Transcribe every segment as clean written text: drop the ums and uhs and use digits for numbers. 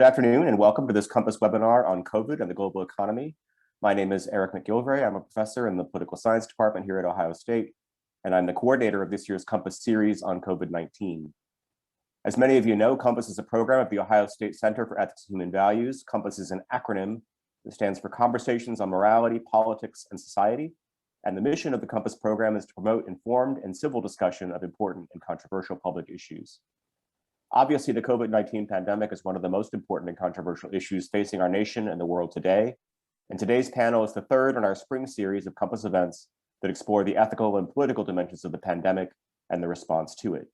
Good afternoon and welcome to this COMPAS webinar on COVID and the global economy. My name is Eric McGilvray. I'm a professor in the political science department here at Ohio State, and I'm the coordinator of this year's COMPAS series on COVID-19. As many of you know, COMPAS is a program of the Ohio State Center for Ethics and Human Values. COMPAS is an acronym that stands for Conversations on Morality, Politics, and Society. And the mission of the COMPAS program is to promote informed and civil discussion of important and controversial public issues. Obviously, the COVID-19 pandemic is one of the most important and controversial issues facing our nation and the world today. And today's panel is the third in our spring series of COMPAS events that explore the ethical and political dimensions of the pandemic and the response to it.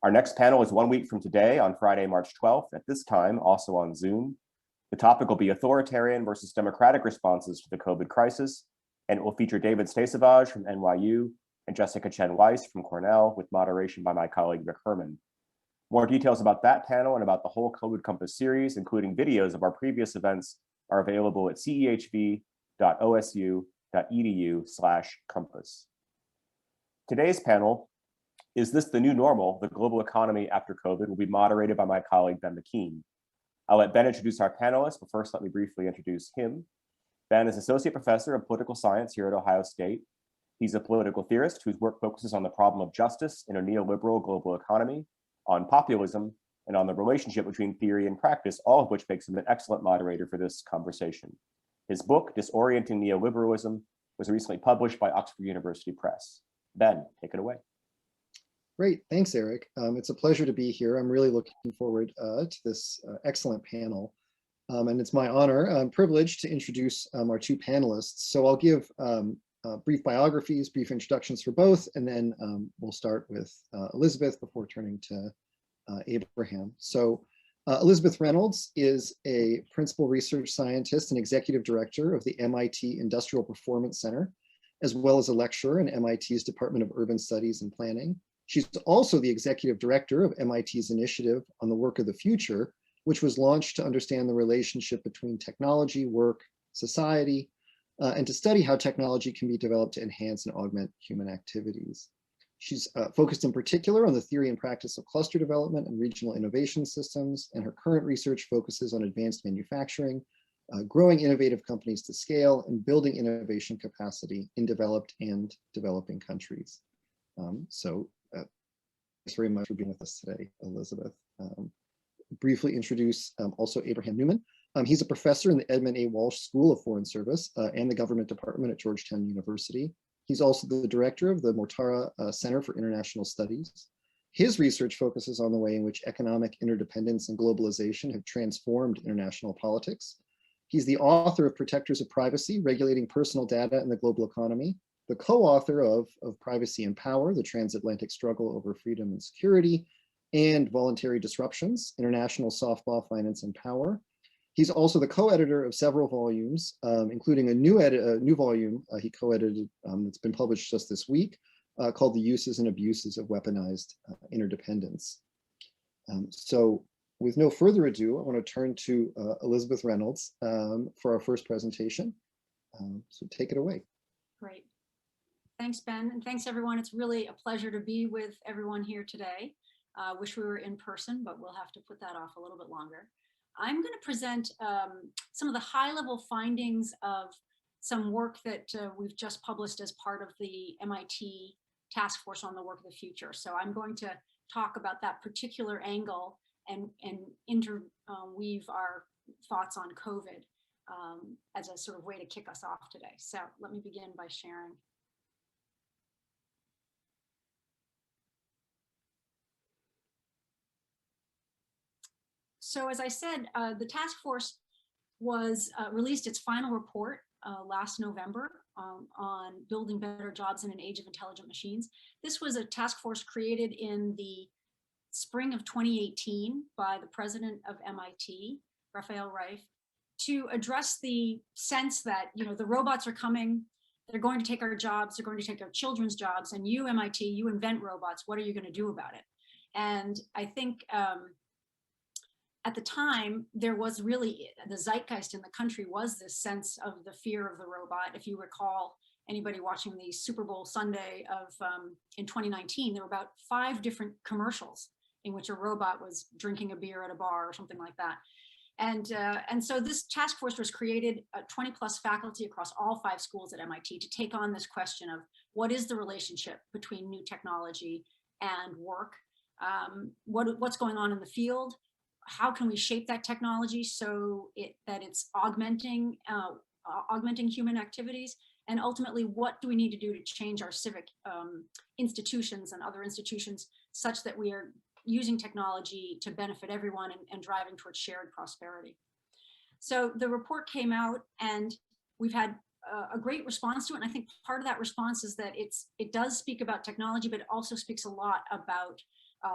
Our next panel is 1 week from today on Friday, March 12th, at this time, also on Zoom. The topic will be authoritarian versus democratic responses to the COVID crisis, and it will feature David Stasevage from NYU and Jessica Chen Weiss from Cornell, with moderation by my colleague Rick Herman. More details about that panel and about the whole COVID COMPAS series, including videos of our previous events, are available at cehv.osu.edu/compass. Today's panel, Is This the New Normal? The Global Economy After COVID, will be moderated by my colleague, Ben McKean. I'll let Ben introduce our panelists, but first let me briefly introduce him. Ben is Associate Professor of Political Science here at Ohio State. He's a political theorist whose work focuses on the problem of justice in a neoliberal global economy, on populism, and on the relationship between theory and practice, all of which makes him an excellent moderator for this conversation. His book, Disorienting Neoliberalism, was recently published by Oxford University Press. Ben, take it away. Great, thanks, Eric. It's a pleasure to be here. I'm really looking forward to this excellent panel. And it's my honor and privilege to introduce our two panelists. So I'll give brief biographies, brief introductions for both, and then we'll start with Elisabeth before turning to Abraham. So Elisabeth Reynolds is a principal research scientist and executive director of the MIT Industrial Performance Center, as well as a lecturer in MIT's Department of Urban Studies and Planning. She's also the executive director of MIT's initiative on the Work of the Future, which was launched to understand the relationship between technology, work, society, and to study how technology can be developed to enhance and augment human activities. She's focused in particular on the theory and practice of cluster development and regional innovation systems, and her current research focuses on advanced manufacturing, growing innovative companies to scale, and building innovation capacity in developed and developing countries. Thanks very much for being with us today, Elisabeth. Briefly introduce also Abraham Newman. He's a professor in the Edmund A. Walsh School of Foreign Service and the Government Department at Georgetown University. He's also the director of the Mortara Center for International Studies. His research focuses on the way in which economic interdependence and globalization have transformed international politics. He's the author of Protectors of Privacy, Regulating Personal Data in the Global Economy, the co-author of Privacy and Power, The Transatlantic Struggle Over Freedom and Security, and Voluntary Disruptions, International Soft Law, Finance, and Power. He's also the co-editor of several volumes, including a new volume he co-edited that's been published just this week, called The Uses and Abuses of Weaponized Interdependence. So with no further ado, I want to turn to Elisabeth Reynolds for our first presentation. So take it away. Great. Thanks, Ben, and thanks, everyone. It's really a pleasure to be with everyone here today. Wish we were in person, but we'll have to put that off a little bit longer. I'm going to present some of the high-level findings of some work that we've just published as part of the MIT Task Force on the Work of the Future. So I'm going to talk about that particular angle and interweave our thoughts on COVID as a sort of way to kick us off today. So let me begin by sharing. So as I said, the task force released its final report last November on building better jobs in an age of intelligent machines. This was a task force created in the spring of 2018 by the president of MIT, Raphael Reif, to address the sense that, the robots are coming, they're going to take our jobs, they're going to take our children's jobs, and you, MIT, you invent robots, what are you going to do about it? And I think at the time, there was really, the zeitgeist in the country was this sense of the fear of the robot. If you recall, anybody watching the Super Bowl Sunday of in 2019, there were about 5 different commercials in which a robot was drinking a beer at a bar or something like that. And so this task force was created, 20 plus faculty across all 5 schools at MIT, to take on this question of what is the relationship between new technology and work? What's going on in the field? How can we shape that technology so that it's augmenting human activities? And ultimately, what do we need to do to change our civic institutions and other institutions such that we are using technology to benefit everyone and driving towards shared prosperity? So the report came out, and we've had a great response to it. And I think part of that response is that it does speak about technology, but it also speaks a lot about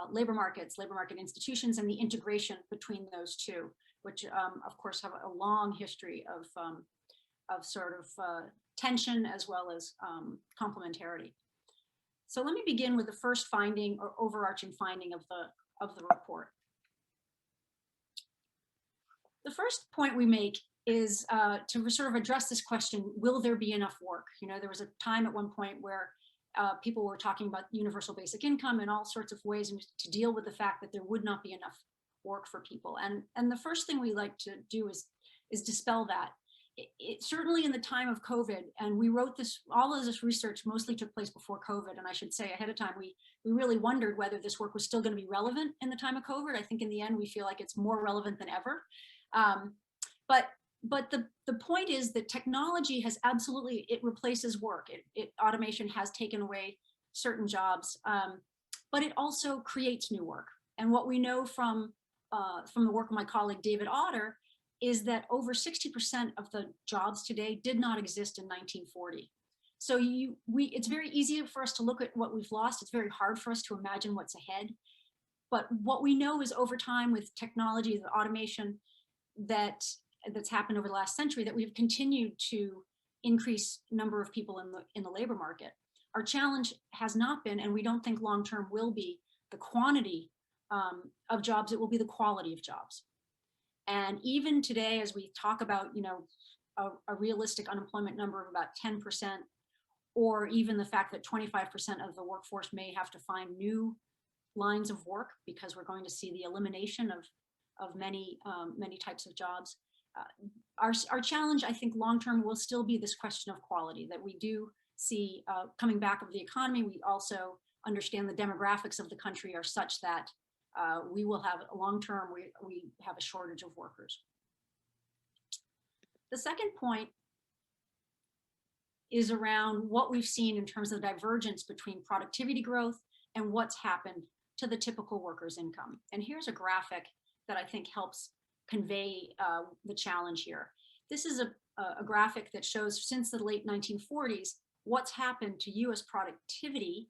labor markets, labor market institutions, and the integration between those two, which of course have a long history of sort of tension as well as complementarity. So let me begin with the first finding, or overarching finding, of the report. The first point we make is to sort of address this question: will there be enough work? You know, there was a time at one point where people were talking about universal basic income in all sorts of ways to deal with the fact that there would not be enough work for people. And the first thing we like to do is dispel that. It certainly in the time of COVID, and we wrote this, all of this research mostly took place before COVID. And I should say ahead of time, we really wondered whether this work was still going to be relevant in the time of COVID. I think in the end, we feel like it's more relevant than ever. But the point is that technology has absolutely, it replaces work. Automation has taken away certain jobs, but it also creates new work. And what we know from the work of my colleague, David Otter, is that over 60% of the jobs today did not exist in 1940. So it's very easy for us to look at what we've lost. It's very hard for us to imagine what's ahead. But what we know is over time, with technology, the automation that's happened over the last century, that we've continued to increase number of people in the labor market. Our challenge has not been, and we don't think long-term will be, the quantity of jobs. It will be the quality of jobs. And even today, as we talk about, you know, a realistic unemployment number of about 10%, or even the fact that 25% of the workforce may have to find new lines of work because we're going to see the elimination of many types of jobs. Our challenge, I think, long-term will still be this question of quality, that we do see coming back of the economy. We also understand the demographics of the country are such that we will have long-term, we have a shortage of workers. The second point is around what we've seen in terms of the divergence between productivity growth and what's happened to the typical worker's income. And here's a graphic that I think helps convey the challenge here. This is a graphic that shows, since the late 1940s, what's happened to US productivity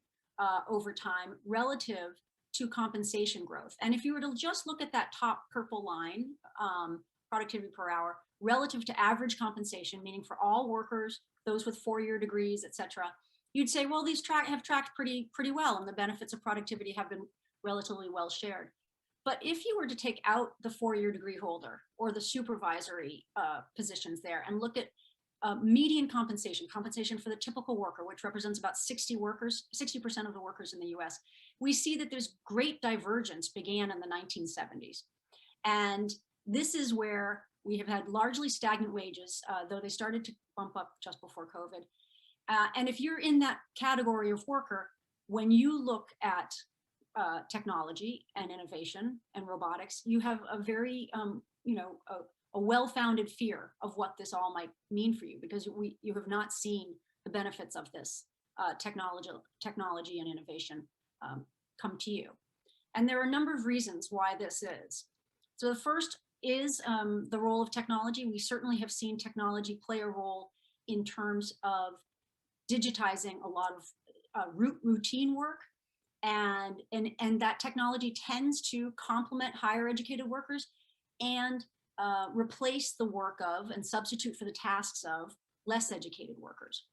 over time relative to compensation growth. And if you were to just look at that top purple line, productivity per hour, relative to average compensation, meaning for all workers, those with 4-year degrees, et cetera, you'd say, well, these have tracked pretty well, and the benefits of productivity have been relatively well shared. But if you were to take out the 4-year degree holder or the supervisory positions there, and look at median compensation for the typical worker, which represents about 60% of the workers in the US, we see that there's great divergence began in the 1970s. And this is where we have had largely stagnant wages, though they started to bump up just before COVID. And if you're in that category of worker, when you look at technology and innovation and robotics, you have a very, a well-founded fear of what this all might mean for you, because you have not seen the benefits of this technology and innovation come to you. And there are a number of reasons why this is. So the first is the role of technology. We certainly have seen technology play a role in terms of digitizing a lot of routine work, and that technology tends to complement higher educated workers and replace the work of and substitute for the tasks of less educated workers.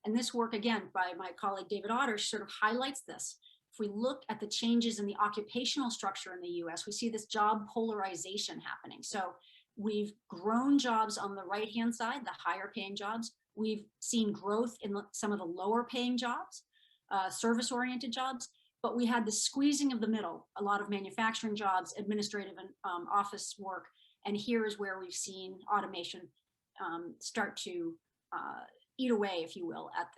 And this work, again, by my colleague David Otter, sort of highlights this. If we look at the changes in the occupational structure in the US, we see this job polarization happening. So we've grown jobs on the right-hand side, the higher paying jobs. We've seen growth in some of the lower paying jobs, service-oriented jobs, but we had the squeezing of the middle, a lot of manufacturing jobs, administrative and office work, And here is where we've seen automation start to eat away, if you will, at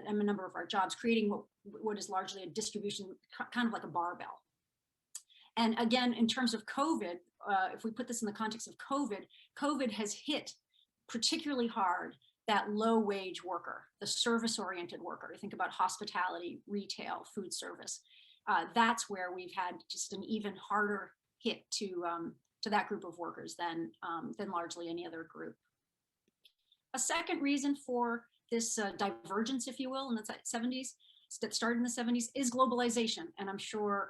a number of our jobs, creating what is largely a distribution, kind of like a barbell. And again, in terms of COVID, if we put this in the context of COVID, COVID has hit particularly hard that low wage worker, the service-oriented worker. Think about hospitality, retail, food service. That's where we've had just an even harder hit to that group of workers than largely any other group. A second reason for this divergence, if you will, in the 70s, that started in the 70s, is globalization. And I'm sure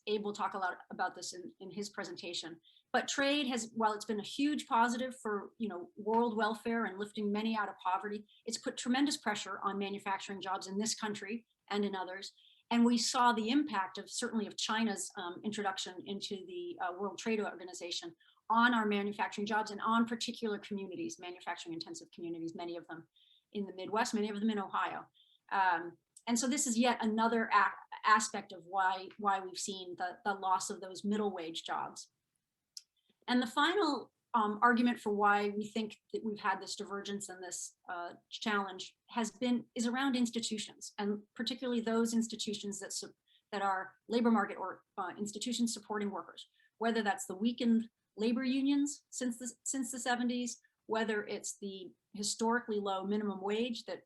Abe will talk a lot about this in his presentation. But trade has, while it's been a huge positive for world welfare and lifting many out of poverty, it's put tremendous pressure on manufacturing jobs in this country and in others. And we saw the impact of certainly of China's introduction into the World Trade Organization on our manufacturing jobs and on particular communities, manufacturing intensive communities, many of them in the Midwest, many of them in Ohio. And so this is yet another aspect of why we've seen the loss of those middle wage jobs. And the final argument for why we think that we've had this divergence and this challenge is around institutions, and particularly those institutions that are labor market or institutions supporting workers, whether that's the weakened labor unions since the 70s, whether it's the historically low minimum wage that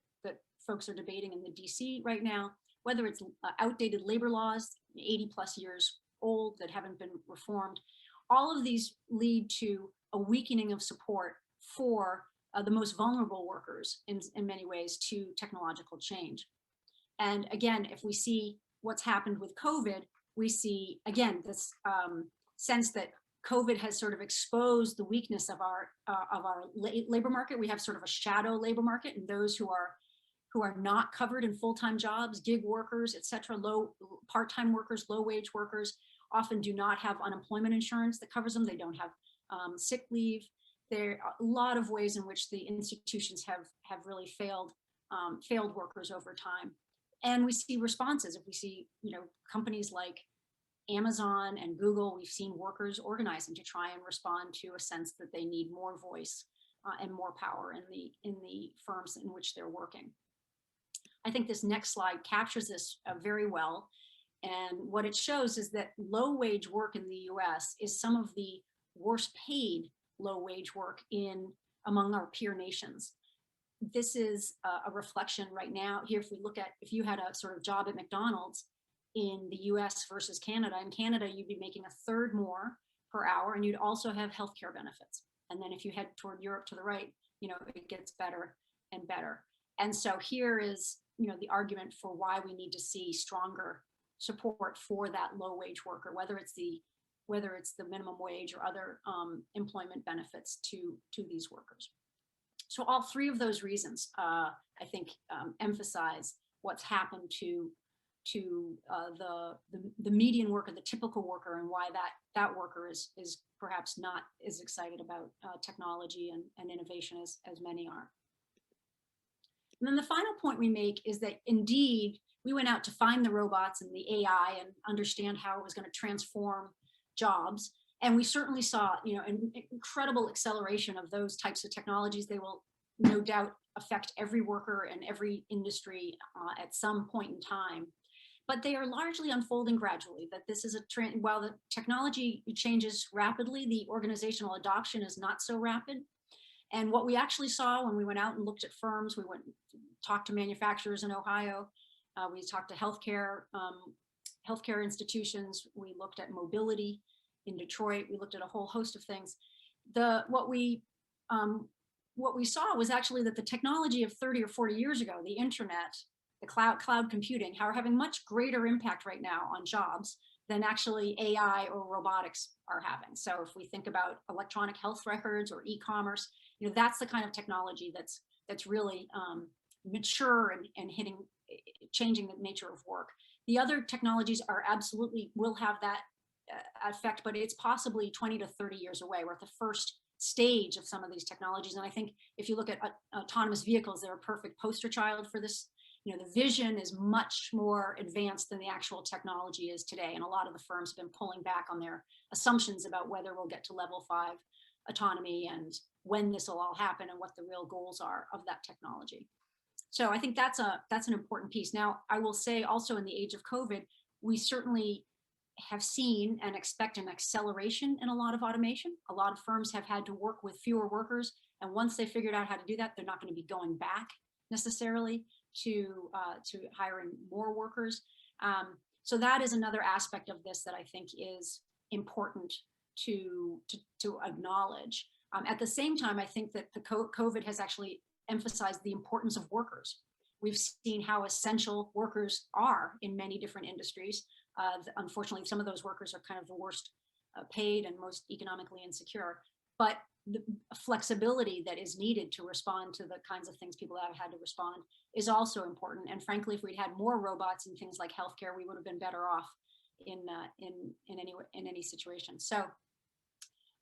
folks are debating in the DC right now, whether it's outdated labor laws, 80 plus years old that haven't been reformed. All of these lead to a weakening of support for the most vulnerable workers in many ways to technological change. And again, if we see what's happened with COVID, we see, again, this sense that COVID has sort of exposed the weakness of our labor market. We have sort of a shadow labor market, and those who are not covered in full-time jobs, gig workers, et cetera, low part-time workers, low-wage workers, often do not have unemployment insurance that covers them. They don't have sick leave. There are a lot of ways in which the institutions have really failed workers over time. And we see responses. If we see, companies like Amazon and Google, we've seen workers organizing to try and respond to a sense that they need more voice and more power in the firms in which they're working. I think this next slide captures this very well. And what it shows is that low wage work in the US is some of the worst paid low wage work among our peer nations. This is a reflection right now here. If you had a sort of job at McDonald's in the US versus Canada, in Canada, you'd be making a third more per hour, and you'd also have healthcare benefits. And then if you head toward Europe to the right, it gets better and better. And so here is, the argument for why we need to see stronger support for that low wage worker, whether it's the minimum wage or other employment benefits to these workers. So all three of those reasons, I think, emphasize what's happened to the median worker, the typical worker, and why that worker is perhaps not as excited about technology and innovation as many are. And then the final point we make is that indeed, we went out to find the robots and the AI and understand how it was going to transform jobs. And we certainly saw, an incredible acceleration of those types of technologies. They will no doubt affect every worker and every industry at some point in time. But they are largely unfolding gradually, that this is a trend. While the technology changes rapidly, the organizational adoption is not so rapid. And what we actually saw when we went out and looked at firms, we went and talked to manufacturers in Ohio, we talked to healthcare institutions, we looked at mobility in Detroit, we looked at a whole host of things. What we saw was actually that the technology of 30 or 40 years ago, the internet, the cloud computing, are having much greater impact right now on jobs than actually AI or robotics are having. So if we think about electronic health records or e-commerce, that's the kind of technology that's really mature and changing the nature of work. The other technologies will have that effect, but it's possibly 20 to 30 years away. We're at the first stage of some of these technologies. And I think if you look at autonomous vehicles, they're a perfect poster child for this you know, the vision is much more advanced than the actual technology is today. And a lot of the firms have been pulling back on their assumptions about whether we'll get to level 5 autonomy and when this will all happen and what the real goals are of that technology. So I think that's an important piece. Now, I will say also in the age of COVID, we certainly have seen and expect an acceleration in a lot of automation. A lot of firms have had to work with fewer workers. And once they figured out how to do that, they're not going to be going back necessarily to hiring more workers. So that is another aspect of this that I think is important to acknowledge. At the same time, I think that the COVID has actually emphasized the importance of workers. We've seen how essential workers are in many different industries. Unfortunately, some of those workers are kind of the worst paid and most economically insecure. But the flexibility that is needed to respond to the kinds of things people have had to respond is also important. And frankly, if we'd had more robots and things like healthcare, we would have been better off in any situation. So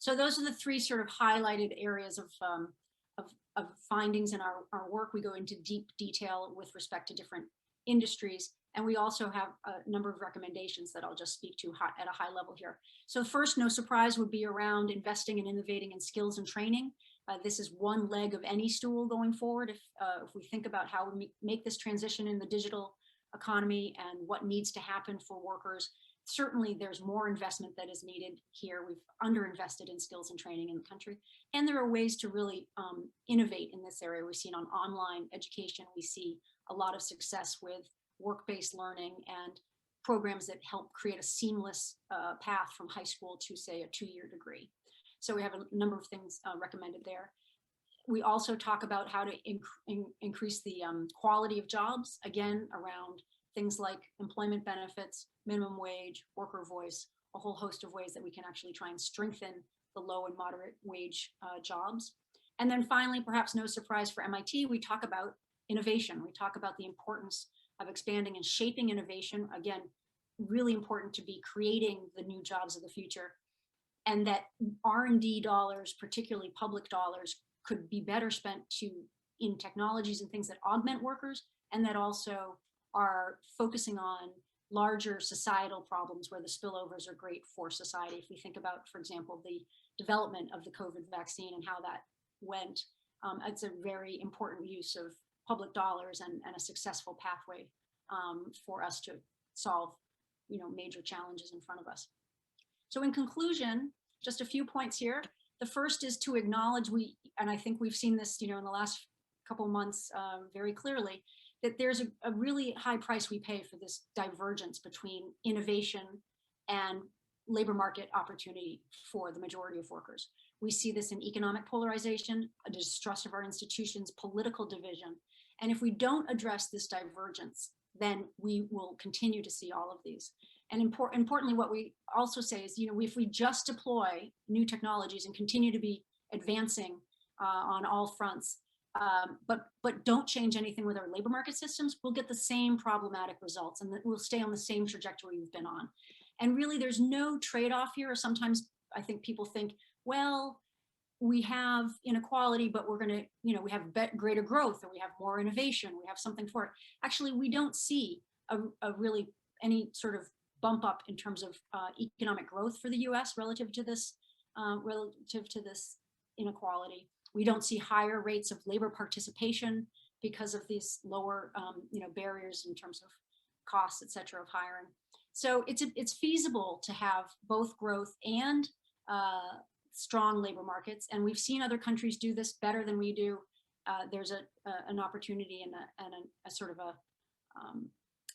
those are the three sort of highlighted areas of findings in our work. We go into deep detail with respect to different industries. And we also have a number of recommendations that I'll just speak to at a high level here. So first, no surprise, would be around investing and innovating in skills and training. This is one leg of any stool going forward. If we think about how we make this transition in the digital economy and what needs to happen for workers, certainly there's more investment that is needed here. We've underinvested in skills and training in the country. And there are ways to really innovate in this area. We've seen on online education, we see a lot of success with work-based learning and programs that help create a seamless path from high school to, say, a 2-year degree. So we have a number of things recommended there. We also talk about how to increase the quality of jobs, again, around things like employment benefits, minimum wage, worker voice, a whole host of ways that we can actually try and strengthen the low and moderate wage jobs. And then finally, perhaps no surprise for MIT, we talk about innovation. We talk about the importance of expanding and shaping innovation. Again, really important to be creating the new jobs of the future, and that R&D dollars, particularly public dollars, could be better spent in technologies and things that augment workers, and that also are focusing on larger societal problems where the spillovers are great for society. If we think about, for example, the development of the COVID vaccine and how that went, it's a very important use of public dollars and a successful pathway for us to solve, major challenges in front of us. So in conclusion, just a few points here. The first is to acknowledge and I think we've seen this, in the last couple of months very clearly, that there's a really high price we pay for this divergence between innovation and labor market opportunity for the majority of workers. We see this in economic polarization, a distrust of our institutions, political division. And if we don't address this divergence, then we will continue to see all of these. And importantly, what we also say is, if we just deploy new technologies and continue to be advancing on all fronts, but don't change anything with our labor market systems, we'll get the same problematic results and we'll stay on the same trajectory we've been on. And really, there's no trade-off here. Sometimes I think people think, well, we have inequality, but we're going to, we have greater growth, or we have more innovation, we have something for it. Actually, we don't see a really any sort of bump up in terms of economic growth for the U.S. relative to this inequality. We don't see higher rates of labor participation because of these lower, barriers in terms of costs, et cetera, of hiring. So it's feasible to have both growth and strong labor markets, and we've seen other countries do this better than we do. There's an opportunity and a sort of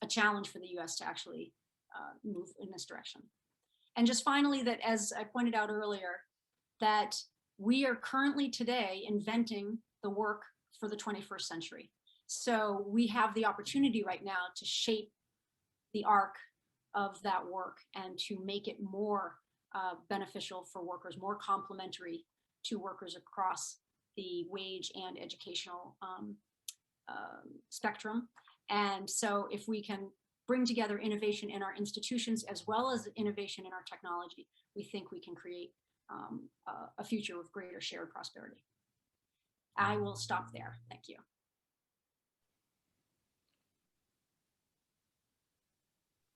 a challenge for the U.S. to actually move in this direction. And just finally, that as I pointed out earlier, that we are currently today inventing the work for the 21st century. So we have the opportunity right now to shape the arc of that work and to make it more beneficial for workers, more complementary to workers across the wage and educational spectrum. And so if we can bring together innovation in our institutions as well as innovation in our technology, we think we can create a future with greater shared prosperity. I will stop there. Thank you.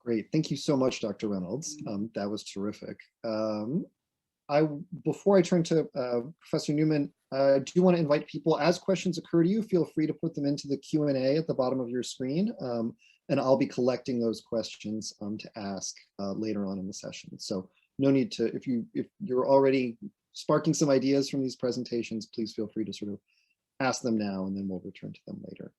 Great. Thank you so much, Dr. Reynolds. That was terrific. Before I turn to Professor Newman, do you want to invite people, as questions occur to you, feel free to put them into the Q&A at the bottom of your screen, and I'll be collecting those questions to ask later on in the session. So no need to, if you're already sparking some ideas from these presentations, please feel free to sort of ask them now, and then we'll return to them later.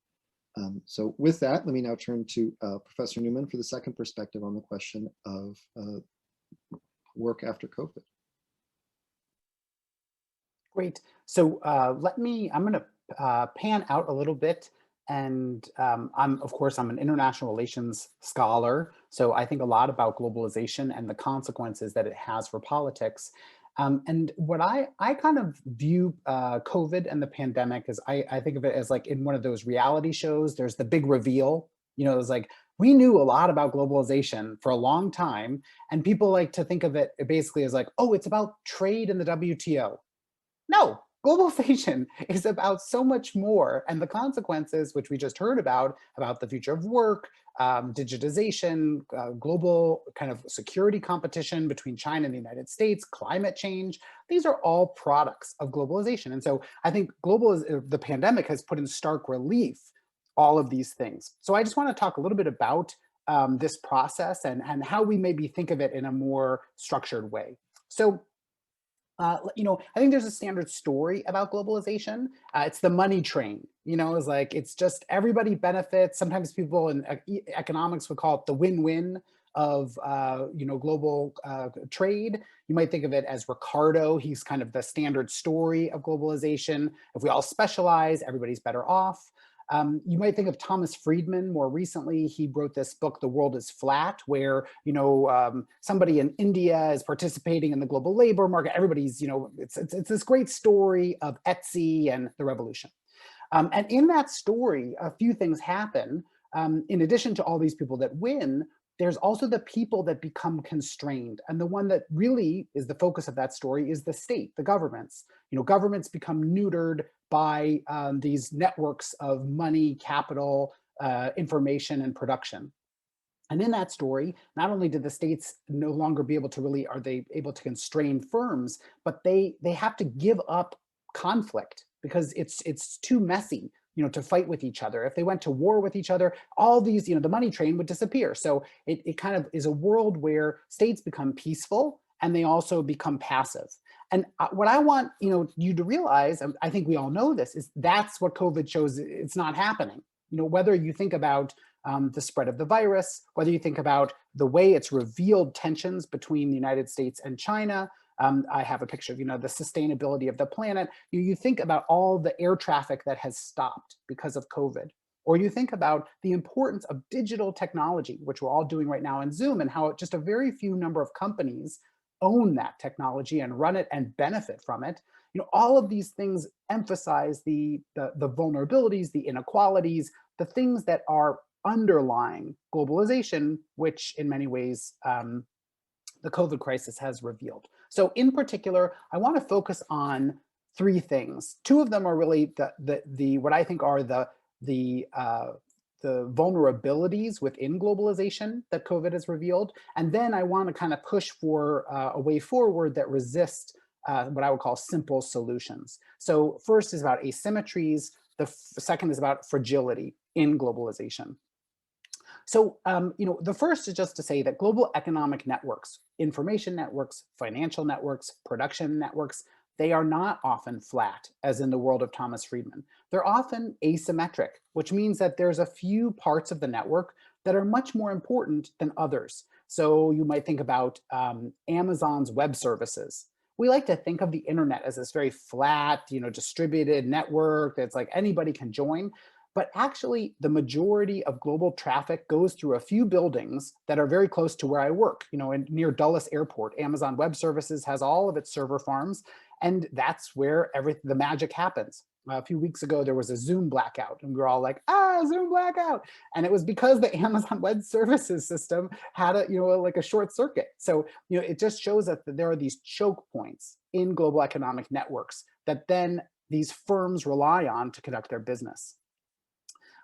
So with that, let me now turn to Professor Newman for the second perspective on the question of work after COVID. Great. So I'm going to pan out a little bit. And of course, I'm an international relations scholar. So I think a lot about globalization and the consequences that it has for politics. And what I kind of view COVID and the pandemic is I think of it as like in one of those reality shows, there's the big reveal, you know, it's like, we knew a lot about globalization for a long time. And people like to think of it basically as like, oh, it's about trade in the WTO. No, globalization is about so much more, and the consequences, which we just heard about the future of work, digitization, global kind of security competition between China and the United States, climate change, these are all products of globalization. And so I think the pandemic has put in stark relief all of these things. So I just want to talk a little bit about this process and how we maybe think of it in a more structured way. So you know, I think there's a standard story about globalization. It's the money train, you know, it's just everybody benefits. Sometimes people in economics would call it the win-win of, you know, global trade. You might think of it as Ricardo. He's kind of the standard story of globalization. If we all specialize, everybody's better off. You might think of Thomas Friedman. More recently, he wrote this book, The World is Flat, where, you know, somebody in India is participating in the global labor market. Everybody's, you know, it's this great story of Etsy and the revolution. And in that story, a few things happen. In addition to all these people that win, there's also the people that become constrained. And the one that really is the focus of that story is the state, the governments. You know, governments become neutered by these networks of money, capital, information, and production. And in that story, not only did the states no longer be able to are they able to constrain firms, but they have to give up conflict because it's too messy, you know, to fight with each other. If they went to war with each other, all these, you know, the money train would disappear. So it kind of is a world where states become peaceful and they also become passive. And what I want, you know, you to realize, I think we all know this, is that's what COVID shows it's not happening. You know, whether you think about the spread of the virus, whether you think about the way it's revealed tensions between the United States and China. I have a picture of, you know, the sustainability of the planet. You think about all the air traffic that has stopped because of COVID. Or you think about the importance of digital technology, which we're all doing right now in Zoom, and how just a very few number of companies own that technology and run it and benefit from it. You know, all of these things emphasize the vulnerabilities, the inequalities, the things that are underlying globalization, which in many ways the COVID crisis has revealed. So in particular, I want to focus on three things. Two of them are really the what I think are the vulnerabilities within globalization that COVID has revealed. And then I want to kind of push for a way forward that resists what I would call simple solutions. So first is about asymmetries. The second is about fragility in globalization. So, you know, the first is just to say that global economic networks, information networks, financial networks, production networks, they are not often flat, as in the world of Thomas Friedman. They're often asymmetric, which means that there's a few parts of the network that are much more important than others. So you might think about Amazon's web services. We like to think of the internet as this very flat, you know, distributed network that's like anybody can join. But actually, the majority of global traffic goes through a few buildings that are very close to where I work. You know, near Dulles Airport, Amazon Web Services has all of its server farms, and that's where the magic happens. A few weeks ago, there was a Zoom blackout, and we were all like, Zoom blackout. And it was because the Amazon Web Services system had like a short circuit. So, you know, it just shows us that there are these choke points in global economic networks that then these firms rely on to conduct their business.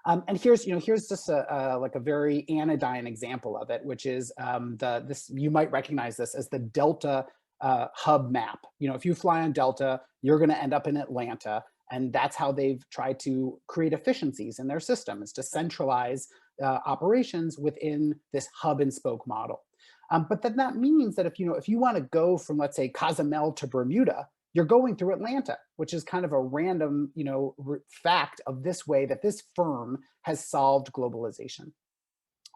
And here's just like a very anodyne example of it, which is this, you might recognize this as the Delta hub map. If you fly on Delta, you're going to end up in Atlanta. And that's how they've tried to create efficiencies in their system, is to centralize operations within this hub and spoke model. But then that means that if you want to go from, let's say, Cozumel to Bermuda, you're going through Atlanta, which is kind of a random, fact of this way that this firm has solved globalization.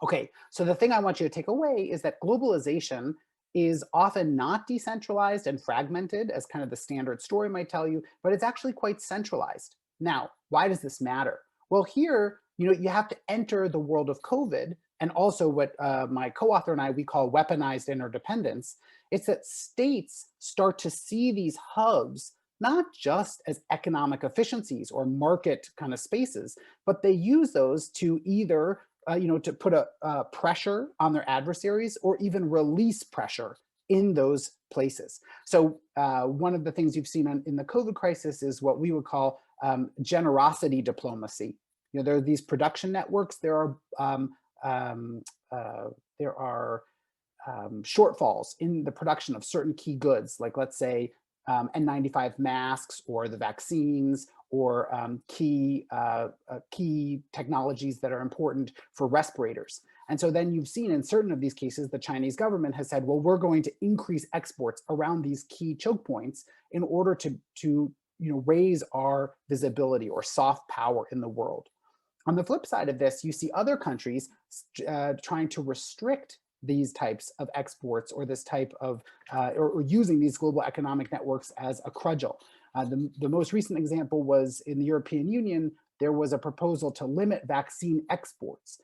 Okay, so the thing I want you to take away is that globalization is often not decentralized and fragmented, as kind of the standard story might tell you, but it's actually quite centralized. Now, why does this matter? Well, here, you have to enter the world of COVID, and also what my co-author and we call weaponized interdependence. It's that states start to see these hubs not just as economic efficiencies or market kind of spaces, but they use those to either to put a pressure on their adversaries or even release pressure in those places. So one of the things you've seen in the COVID crisis is what we would call generosity diplomacy. There are these production networks. There are shortfalls in the production of certain key goods, like let's say N95 masks or the vaccines or key technologies that are important for respirators. And so then you've seen in certain of these cases, the Chinese government has said, well, we're going to increase exports around these key choke points in order to raise our visibility or soft power in the world. On the flip side of this, you see other countries trying to restrict these types of exports or this type of, or using these global economic networks as a cudgel. The most recent example was in the European Union. There was a proposal to limit vaccine exports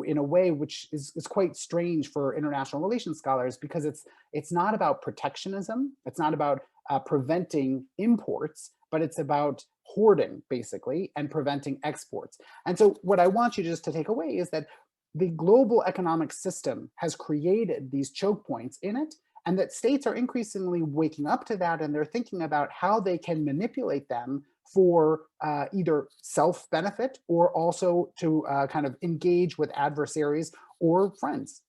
in a way which is quite strange for international relations scholars, because it's not about protectionism, it's not about preventing imports, but it's about hoarding, basically, and preventing exports. And so what I want you just to take away is that the global economic system has created these choke points in it, and that states are increasingly waking up to that, and they're thinking about how they can manipulate them for either self-benefit or also to kind of engage with adversaries or friends.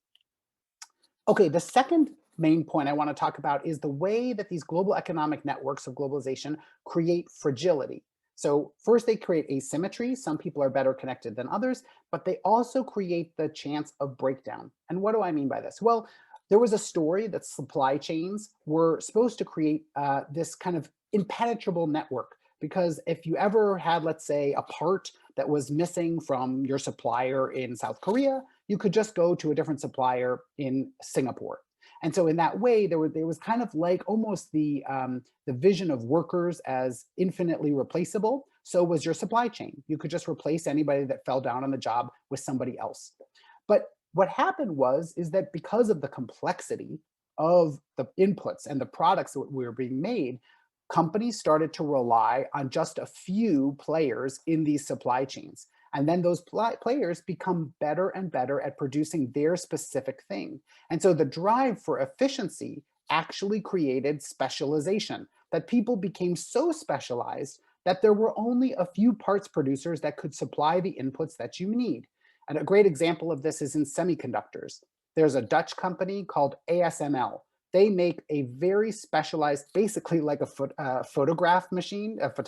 Okay, the second main point I want to talk about is the way that these global economic networks of globalization create fragility. So first, they create asymmetry. Some people are better connected than others, but they also create the chance of breakdown. And what do I mean by this? Well, there was a story that supply chains were supposed to create this kind of impenetrable network, because if you ever had, let's say, a part that was missing from your supplier in South Korea, you could just go to a different supplier in Singapore. And so in that way, there was kind of like almost the vision of workers as infinitely replaceable. So was your supply chain. You could just replace anybody that fell down on the job with somebody else. But what happened is that because of the complexity of the inputs and the products that were being made, companies started to rely on just a few players in these supply chains. And then those players become better and better at producing their specific thing. And so the drive for efficiency actually created specialization, that people became so specialized that there were only a few parts producers that could supply the inputs that you need. And a great example of this is in semiconductors. There's a Dutch company called ASML. They make a very specialized, basically like a photograph machine, like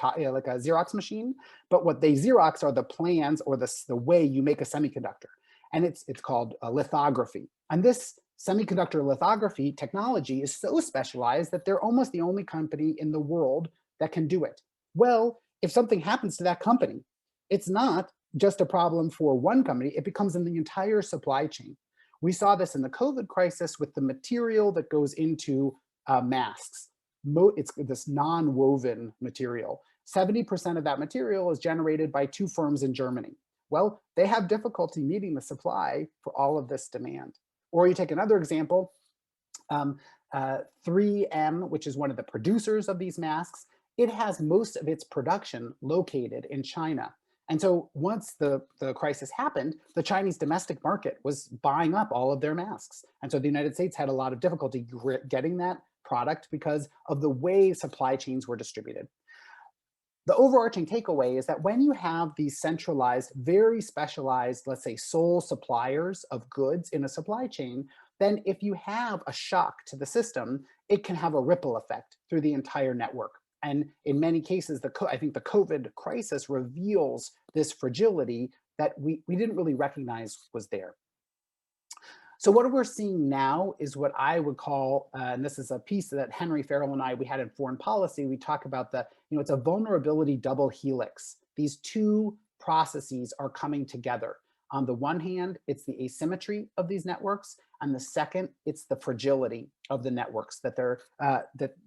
a Xerox machine. But what they Xerox are the plans or the way you make a semiconductor. And it's called lithography. And this semiconductor lithography technology is so specialized that they're almost the only company in the world that can do it. Well, if something happens to that company, it's not just a problem for one company, it becomes in the entire supply chain. We saw this in the COVID crisis with the material that goes into masks. It's this non-woven material. 70% of that material is generated by 2 firms in Germany. Well, they have difficulty meeting the supply for all of this demand. Or you take another example, 3M, which is one of the producers of these masks, it has most of its production located in China. And so once the crisis happened, the Chinese domestic market was buying up all of their masks. And so the United States had a lot of difficulty getting that product because of the way supply chains were distributed. The overarching takeaway is that when you have these centralized, very specialized, let's say sole suppliers of goods in a supply chain, then if you have a shock to the system, it can have a ripple effect through the entire network. And in many cases, I think the COVID crisis reveals this fragility that we didn't really recognize was there. So what we're seeing now is what I would call, and this is a piece that Henry Farrell and we had in foreign policy, we talk about it's a vulnerability double helix. These two processes are coming together. On the one hand, it's the asymmetry of these networks, and the second, it's the fragility of the networks that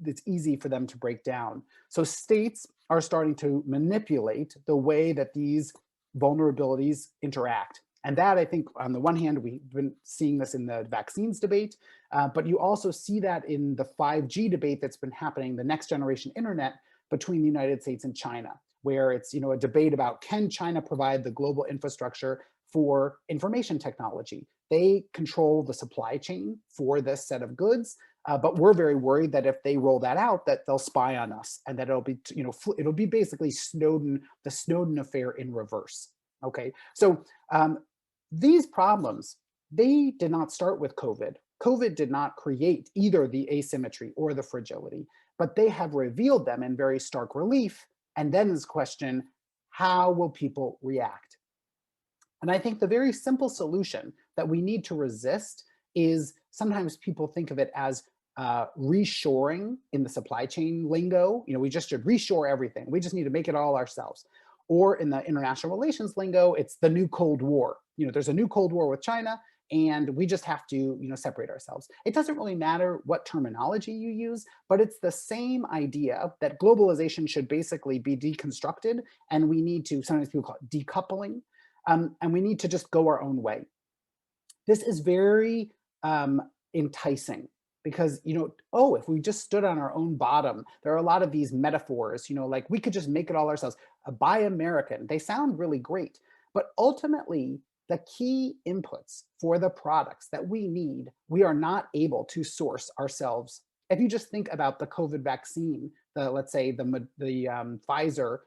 it's easy for them to break down. So states are starting to manipulate the way that these vulnerabilities interact. And that, I think, on the one hand, we've been seeing this in the vaccines debate, but you also see that in the 5G debate that's been happening, the next generation internet between the United States and China, where it's a debate about, can China provide the global infrastructure for information technology? They control the supply chain for this set of goods, but we're very worried that if they roll that out, that they'll spy on us, and that it'll be basically the Snowden affair in reverse. Okay, so these problems, they did not start with COVID. COVID did not create either the asymmetry or the fragility, but they have revealed them in very stark relief. And then this question, how will people react? And I think the very simple solution that we need to resist is, sometimes people think of it as reshoring in the supply chain lingo. We just should reshore everything. We just need to make it all ourselves. Or in the international relations lingo, it's the new Cold War. There's a new Cold War with China, and we just have to, separate ourselves. It doesn't really matter what terminology you use, but it's the same idea that globalization should basically be deconstructed, and we need to, sometimes people call it decoupling, and we need to just go our own way. This is very enticing, because, if we just stood on our own bottom, there are a lot of these metaphors, like we could just make it all ourselves. Buy American, they sound really great, but ultimately the key inputs for the products that we need, we are not able to source ourselves. If you just think about the COVID vaccine, let's say the Pfizer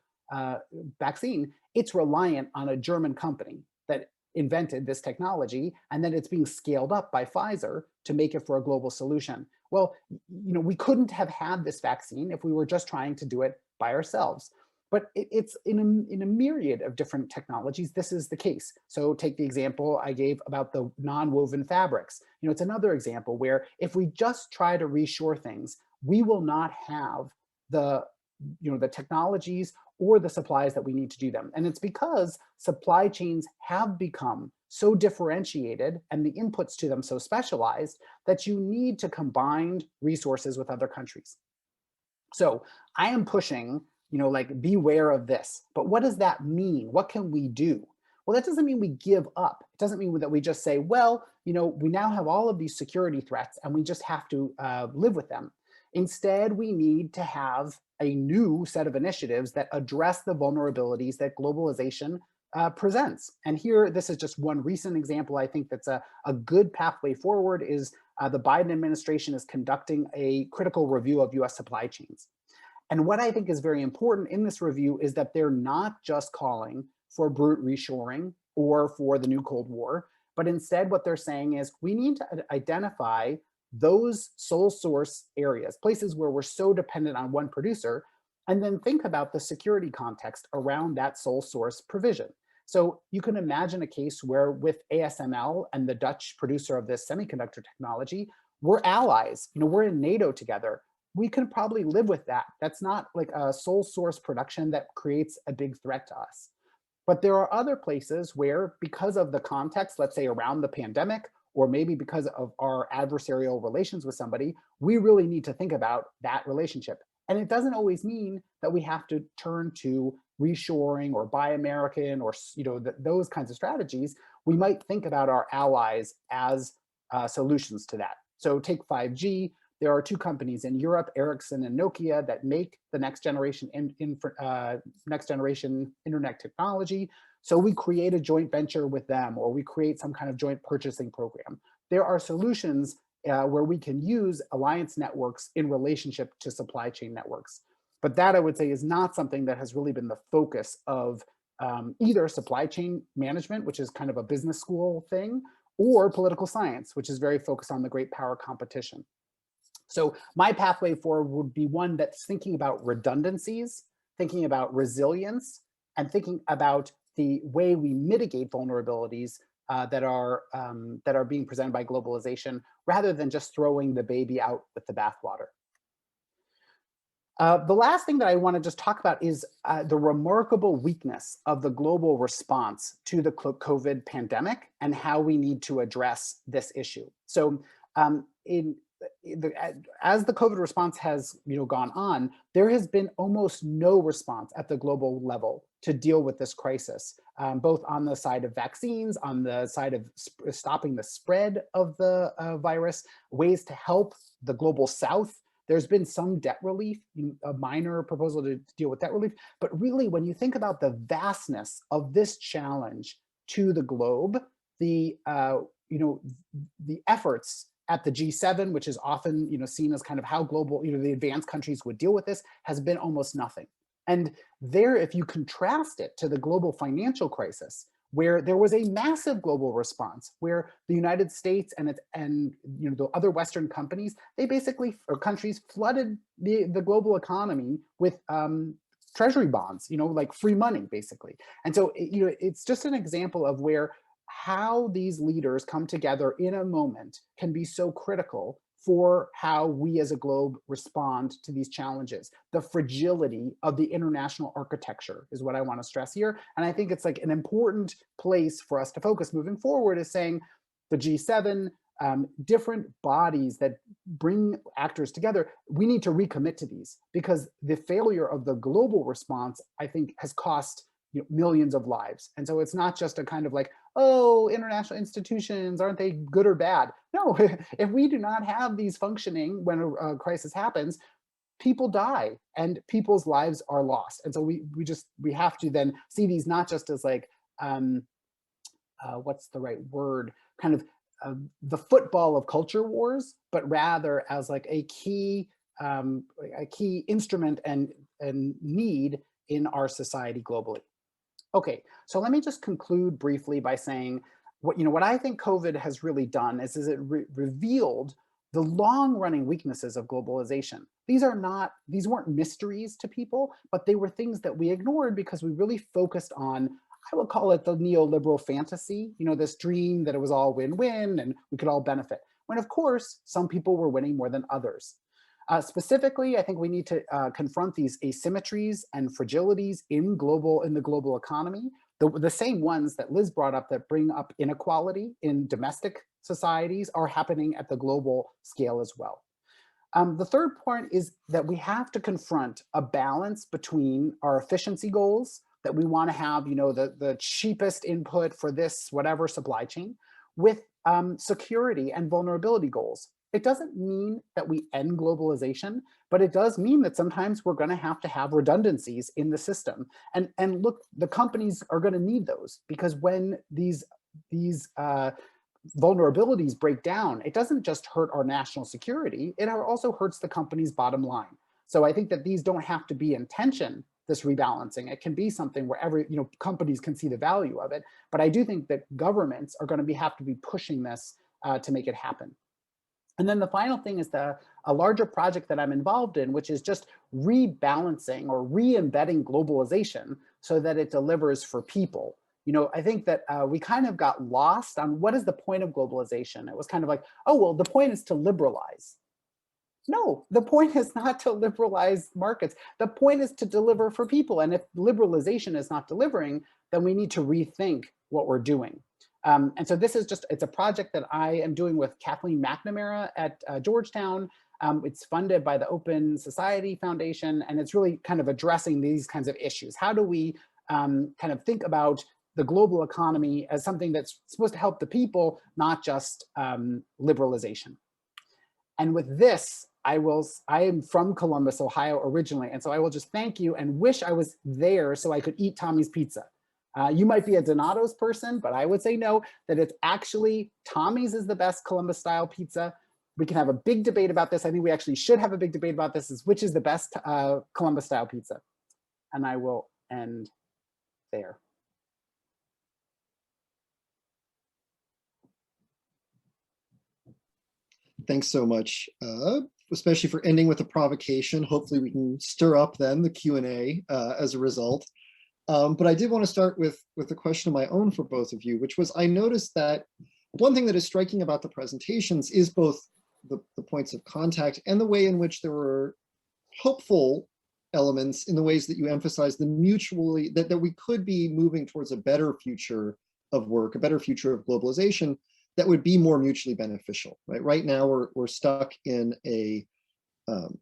vaccine, it's reliant on a German company that invented this technology, and then it's being scaled up by Pfizer to make it for a global solution. Well, we couldn't have had this vaccine if we were just trying to do it by ourselves. But it's in a myriad of different technologies, this is the case. So take the example I gave about the non-woven fabrics. It's another example where if we just try to reshore things, we will not have the technologies or the supplies that we need to do them. And it's because supply chains have become so differentiated and the inputs to them so specialized that you need to combine resources with other countries. So I am pushing, beware of this. But what does that mean? What can we do? Well, that doesn't mean we give up. It doesn't mean that we just say, well, we now have all of these security threats and we just have to live with them. Instead, we need to have a new set of initiatives that address the vulnerabilities that globalization presents. And here, this is just one recent example. I think that's a good pathway forward is the Biden administration is conducting a critical review of US supply chains. And what I think is very important in this review is that they're not just calling for brute reshoring or for the new Cold War, but instead what they're saying is we need to identify those sole source areas, places where we're so dependent on one producer, and then think about the security context around that sole source provision. So you can imagine a case where with ASML and the Dutch producer of this semiconductor technology, we're allies, we're in NATO together. We can probably live with that. That's not like a sole source production that creates a big threat to us. But there are other places where, because of the context, let's say around the pandemic, or maybe because of our adversarial relations with somebody, we really need to think about that relationship. And it doesn't always mean that we have to turn to reshoring or buy American or those kinds of strategies. We might think about our allies as solutions to that. So take 5G. There are two companies in Europe, Ericsson and Nokia, that make the next generation internet technology. So we create a joint venture with them, or we create some kind of joint purchasing program. There are solutions where we can use alliance networks in relationship to supply chain networks. But that, I would say, is not something that has really been the focus of either supply chain management, which is kind of a business school thing, or political science, which is very focused on the great power competition. So my pathway forward would be one that's thinking about redundancies, thinking about resilience, and thinking about the way we mitigate vulnerabilities that are being presented by globalization, rather than just throwing the baby out with the bathwater. The last thing that I want to just talk about is the remarkable weakness of the global response to the COVID pandemic and how we need to address this issue. So as the COVID response has gone on, there has been almost no response at the global level to deal with this crisis, both on the side of vaccines, on the side of stopping the spread of the virus, ways to help the global south. There's been some debt relief, a minor proposal to deal with debt relief, but really when you think about the vastness of this challenge to the globe, the efforts at the G7, which is often seen as kind of how global the advanced countries would deal with this, has been almost nothing. And there, if you contrast it to the global financial crisis, where there was a massive global response, where the United States and the other Western companies, they basically, or countries, flooded the global economy with treasury bonds, like free money, basically. And so it's just an example of where how these leaders come together in a moment can be so critical for how we as a globe respond to these challenges. The fragility of the international architecture is what I want to stress here. And I think it's like an important place for us to focus moving forward, is saying the G7, different bodies that bring actors together, we need to recommit to these, because the failure of the global response, I think, has cost millions of lives. And so it's not just a kind of like, oh, international institutions, aren't they good or bad? No, if we do not have these functioning when a crisis happens, people die and people's lives are lost. And so we have to then see these not just as like, what's the right word, kind of the football of culture wars, but rather as like a key instrument and need in our society globally. Okay, so let me just conclude briefly by saying what I think COVID has really done is it revealed the long-running weaknesses of globalization. These weren't mysteries to people, but they were things that we ignored because we really focused on, I would call it the neoliberal fantasy, this dream that it was all win-win and we could all benefit. When of course, some people were winning more than others. Specifically, I think we need to confront these asymmetries and fragilities in the global economy, the same ones that Liz brought up that bring up inequality in domestic societies are happening at the global scale as well. The third point is that we have to confront a balance between our efficiency goals, that we want to have the cheapest input for this whatever supply chain, with security and vulnerability goals. It doesn't mean that we end globalization, but it does mean that sometimes we're going to have redundancies in the system. And look, the companies are going to need those, because when these vulnerabilities break down, it doesn't just hurt our national security, it also hurts the company's bottom line. So I think that these don't have to be in tension, this rebalancing. It can be something where companies can see the value of it. But I do think that governments are going to have to be pushing this to make it happen. And then the final thing is a larger project that I'm involved in, which is just rebalancing or re-embedding globalization so that it delivers for people. I think that we kind of got lost on what is the point of globalization. It was kind of like, oh, well, the point is to liberalize. No, the point is not to liberalize markets. The point is to deliver for people. And if liberalization is not delivering, then we need to rethink what we're doing. And so this is it's a project that I am doing with Kathleen McNamara at Georgetown. It's funded by the Open Society Foundation, and it's really kind of addressing these kinds of issues. How do we kind of think about the global economy as something that's supposed to help the people, not just liberalization? And with this, I am from Columbus, Ohio originally, and so I will just thank you and wish I was there so I could eat Tommy's pizza. You might be a Donato's person, but I would say no, that it's actually Tommy's is the best Columbus style pizza. we can have a big debate about this. I think we actually should have a big debate about this, is which is the best Columbus style pizza. And I will end there. Thanks so much, especially for ending with a provocation. Hopefully we can stir up then the Q&A as a result. But I did want to start with a question of my own for both of you, which was, I noticed that one thing that is striking about the presentations is both the points of contact and the way in which there were hopeful elements in the ways that you emphasize the mutually, that we could be moving towards a better future of work, a better future of globalization that would be more mutually beneficial, right? Right now we're stuck in a,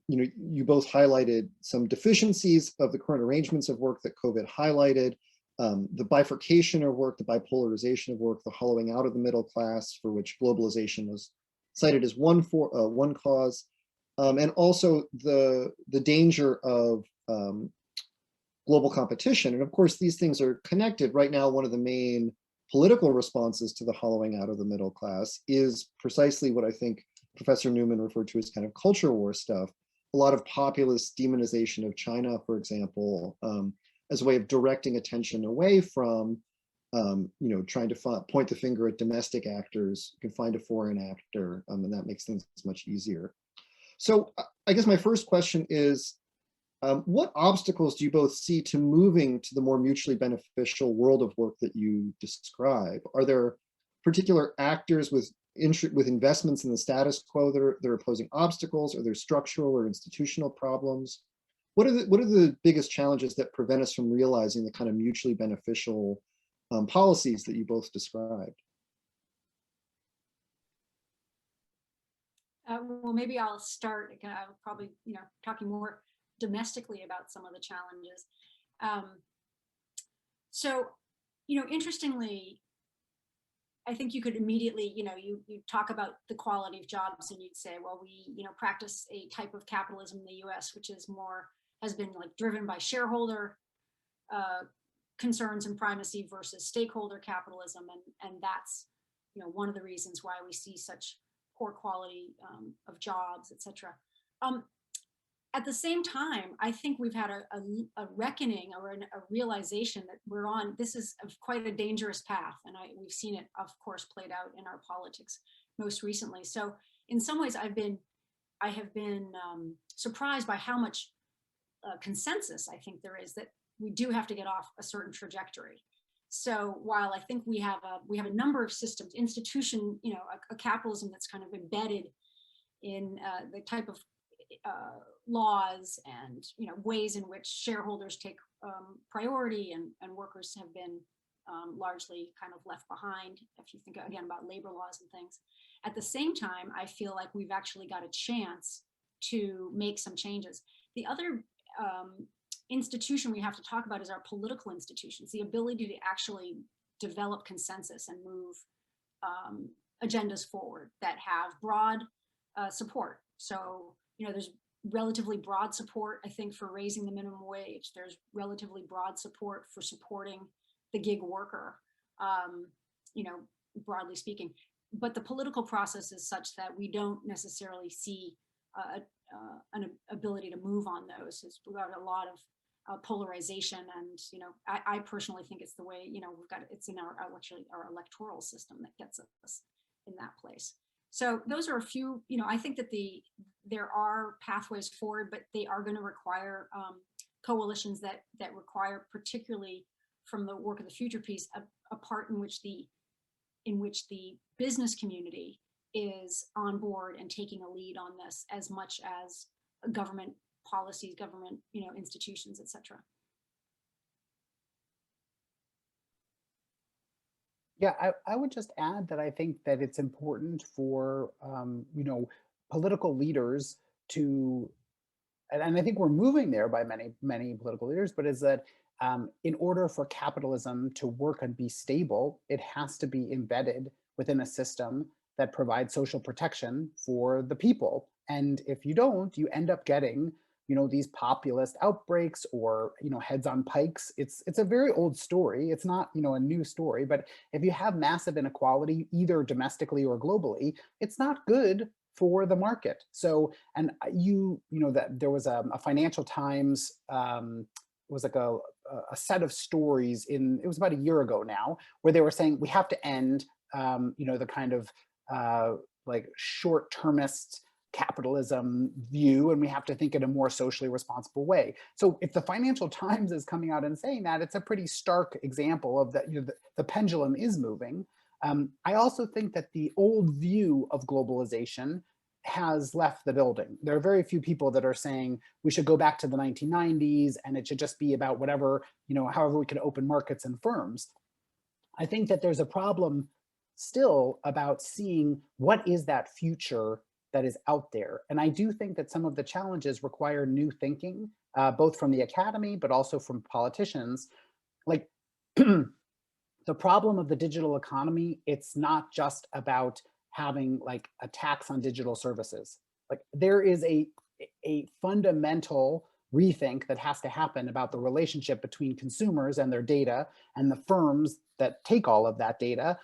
you both highlighted some deficiencies of the current arrangements of work that COVID highlighted, the bifurcation of work, the bipolarization of work, the hollowing out of the middle class, for which globalization was cited as one cause, and also the danger of global competition. And of course, these things are connected. Right now, one of the main political responses to the hollowing out of the middle class is precisely what I think Professor Newman referred to as kind of culture war stuff. A lot of populist demonization of China, for example, as a way of directing attention away from, trying to point the finger at domestic actors. You can find a foreign actor, and that makes things much easier. So I guess my first question is, what obstacles do you both see to moving to the more mutually beneficial world of work that you describe? Are there particular actors with investments in the status quo that are opposing obstacles? Are there structural or institutional problems? What are the biggest challenges that prevent us from realizing the kind of mutually beneficial policies that you both described? Well, maybe I'll start. Probably, talking more domestically about some of the challenges. So, interestingly, I think you could immediately, you talk about the quality of jobs, and you'd say, well, we, practice a type of capitalism in the U.S. which is has been like driven by shareholder concerns and primacy versus stakeholder capitalism, and that's, one of the reasons why we see such poor quality of jobs, etc. At the same time, I think we've had a reckoning or a realization that this is quite a dangerous path. And we've seen it, of course, played out in our politics most recently. So in some ways, I have been surprised by how much consensus I think there is that we do have to get off a certain trajectory. So while I think we have a number of systems, institution, a capitalism that's kind of embedded in the type of laws and ways in which shareholders take priority and workers have been largely kind of left behind, if you think again about labor laws and things. At the same time, I feel like we've actually got a chance to make some changes. The other institution we have to talk about is our political institutions, the ability to actually develop consensus and move agendas forward that have broad support. So, there's relatively broad support, I think, for raising the minimum wage. There's relatively broad support for supporting the gig worker, broadly speaking. But the political process is such that we don't necessarily see an ability to move on those. We've got a lot of polarization, and I personally think it's the way it's in our electoral system that gets us in that place. So those are a few. I think that there are pathways forward, but they are going to require coalitions that require, particularly from the work of the future piece, a part in which the business community is on board and taking a lead on this as much as government policies, government institutions, etc. Yeah, I would just add that I think that it's important for political leaders to, and I think we're moving there by many political leaders, but is that in order for capitalism to work and be stable, it has to be embedded within a system that provides social protection for the people. And if you don't, you end up getting these populist outbreaks or heads on pikes. It's a very old story. It's not a new story, but if you have massive inequality either domestically or globally, it's not good for the market. So, and you know that there was a Financial Times, it was like a set of stories it was about a year ago now, where they were saying we have to end, you know, the kind of like short-termist capitalism view, and we have to think in a more socially responsible way. So if the Financial Times is coming out and saying that, it's a pretty stark example of that, you know, the pendulum is moving. I also think that the old view of globalization has left the building. There are very few people that are saying we should go back to the 1990s and it should just be about whatever, you know, however we can open markets and firms. I think that there's a problem still about seeing what is that future that is out there. And I do think that some of the challenges require new thinking, both from the academy, but also from politicians. Like the problem of the digital economy, it's not just about having like a tax on digital services. Like there is a fundamental rethink that has to happen about the relationship between consumers and their data and the firms that take all of that data,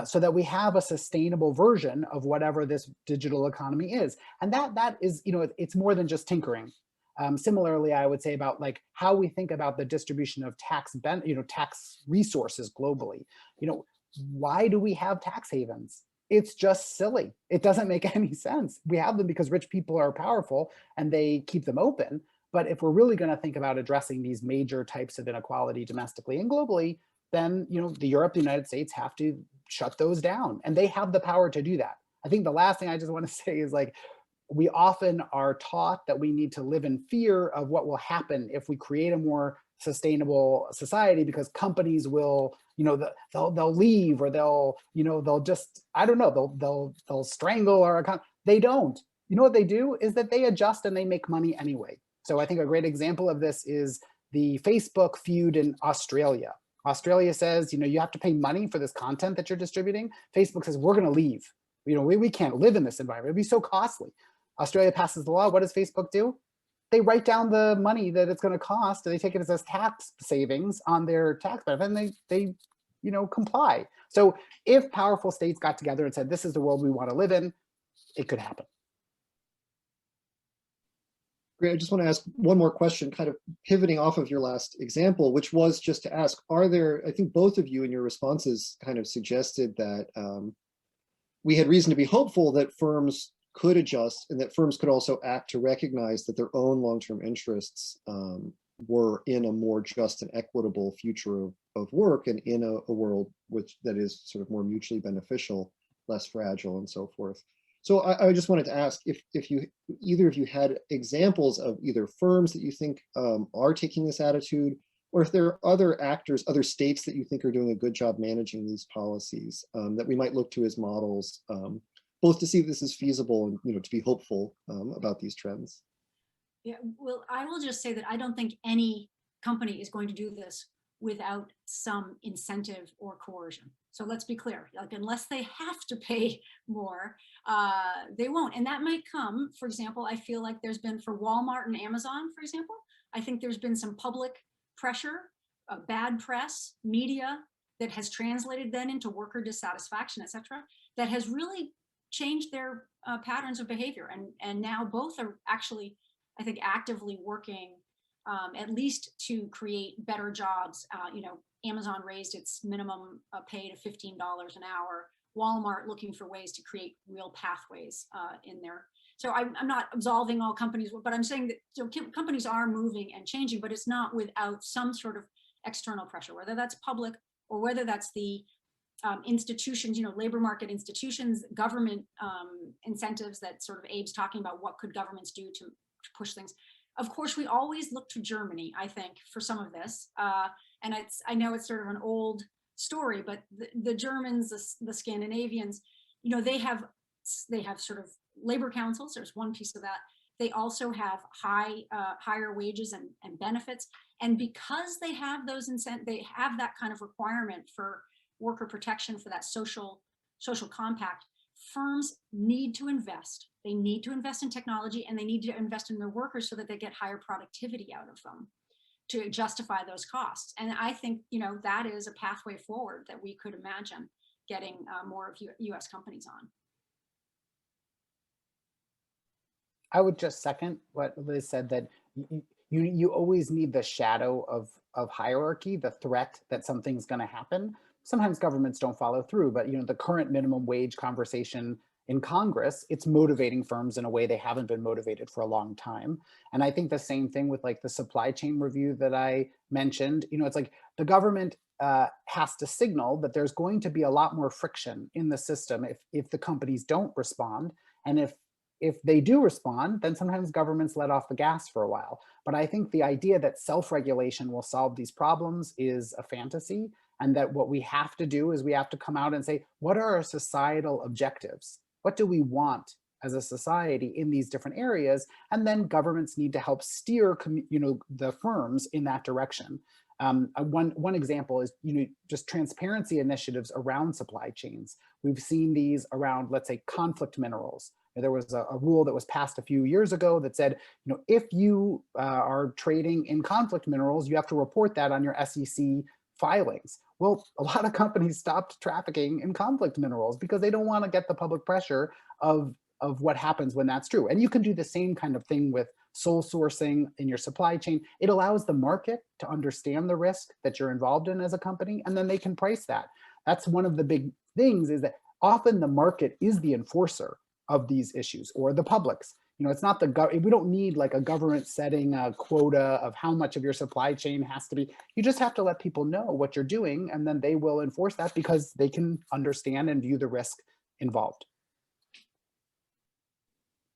so that we have a sustainable version of whatever this digital economy is. And that is, you know, it's more than just tinkering. Similarly, I would say about like how we think about the distribution of tax resources globally. You know, why do we have tax havens? It's just silly. It doesn't make any sense. We have them because rich people are powerful and they keep them open. But if we're really going to think about addressing these major types of inequality domestically and globally, then, you know, Europe, the United States have to shut those down, and they have the power to do that. I think the last thing I just want to say is like, we often are taught that we need to live in fear of what will happen if we create a more sustainable society, because companies will, you know, they'll leave, or they'll, you know, they'll just, I don't know, they'll strangle our economy. They don't. You know what they do is that they adjust and they make money anyway. So I think a great example of this is the Facebook feud in Australia. Australia says, you know, you have to pay money for this content that you're distributing. Facebook says, we're going to leave. You know, we can't live in this environment. It'd be so costly. Australia passes the law. What does Facebook do? They write down the money that it's going to cost, and they take it as tax savings on their tax benefit, and they you know, comply. So if powerful states got together and said, this is the world we want to live in, it could happen. Great. I just want to ask one more question, kind of pivoting off of your last example, which was just to ask, are there, I think both of you in your responses kind of suggested that we had reason to be hopeful that firms could adjust, and that firms could also act to recognize that their own long-term interests were in a more just and equitable future of work, and in a world that is sort of more mutually beneficial, less fragile, and so forth. So I just wanted to ask if either of you had examples of either firms that you think are taking this attitude, or if there are other actors, other states that you think are doing a good job managing these policies that we might look to as models, both to see if this is feasible and, you know, to be hopeful about these trends. Yeah, well, I will just say that I don't think any company is going to do this without some incentive or coercion. So let's be clear, like unless they have to pay more, they won't. And that might come, for example, I feel like there's been for Walmart and Amazon, for example, I think there's been some public pressure, bad press, media that has translated then into worker dissatisfaction, et cetera, that has really changed their patterns of behavior. And now both are actually, I think, actively working at least to create better jobs. You know, Amazon raised its minimum pay to $15 an hour. Walmart looking for ways to create real pathways in there. So I'm not absolving all companies, but I'm saying that, so companies are moving and changing, but it's not without some sort of external pressure, whether that's public or whether that's the institutions, you know, labor market institutions, government incentives that sort of Abe's talking about, what could governments do to push things. Of course, we always look to Germany, I think, for some of this. And I know it's sort of an old story, but the Germans, the Scandinavians, you know, they have sort of labor councils. There's one piece of that. They also have higher wages and benefits. And because they have those they have that kind of requirement for worker protection, for that social compact, firms need to invest. They need to invest in technology, and they need to invest in their workers so that they get higher productivity out of them to justify those costs. And I think, you know, that is a pathway forward that we could imagine getting more of US companies on. I would just second what Liz said, that you always need the shadow of hierarchy, the threat that something's going to happen. Sometimes governments don't follow through, but the current minimum wage conversation in Congress, it's motivating firms in a way they haven't been motivated for a long time. And I think the same thing with like the supply chain review that I mentioned. It's like the government has to signal that there's going to be a lot more friction in the system if the companies don't respond. And if they do respond, then sometimes governments let off the gas for a while. But I think the idea that self-regulation will solve these problems is a fantasy, and that what we have to do is we have to come out and say, what are our societal objectives? What do we want as a society in these different areas? And then governments need to help steer the firms in that direction. One example is just transparency initiatives around supply chains. We've seen these around, let's say, conflict minerals. There was a rule that was passed a few years ago that said, if you are trading in conflict minerals, you have to report that on your SEC filings. Well, a lot of companies stopped trafficking in conflict minerals because they don't want to get the public pressure of what happens when that's true. And you can do the same kind of thing with sole sourcing in your supply chain. It allows the market to understand the risk that you're involved in as a company, and then they can price that. That's one of the big things, is that often the market is the enforcer of these issues, or the public's. It's not we don't need like a government setting a quota of how much of your supply chain has to be. You just have to let people know what you're doing, and then they will enforce that because they can understand and view the risk involved.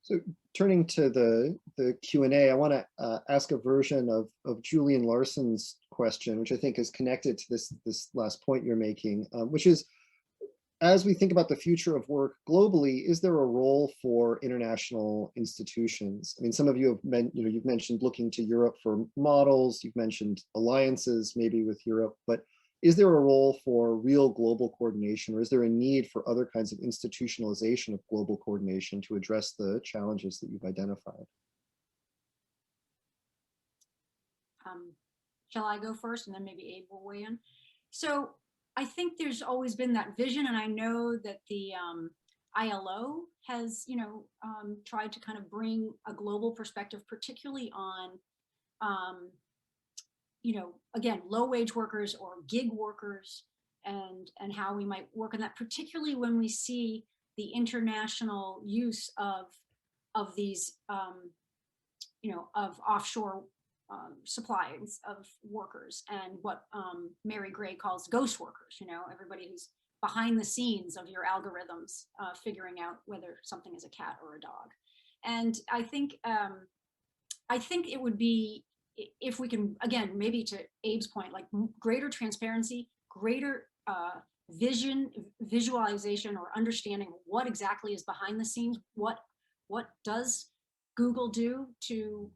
So turning to the Q&A, I want to ask a version of Julian Larson's question, which I think is connected to this last point you're making, which is, as we think about the future of work globally, is there a role for international institutions? I mean, some of you have you've mentioned looking to Europe for models. You've mentioned alliances maybe with Europe, but is there a role for real global coordination, or is there a need for other kinds of institutionalization of global coordination to address the challenges that you've identified? Shall I go first, and then maybe Abe will weigh in? So I think there's always been that vision, and I know that the ILO has, tried to kind of bring a global perspective, particularly on, again, low-wage workers or gig workers, and how we might work on that, particularly when we see the international use of these, of offshore supplies of workers, and what Mary Gray calls ghost workers, everybody who's behind the scenes of your algorithms, figuring out whether something is a cat or a dog. And I think it would be, if we can, again, maybe to Abe's point, like greater transparency, greater visualization or understanding what exactly is behind the scenes. What does Google do to,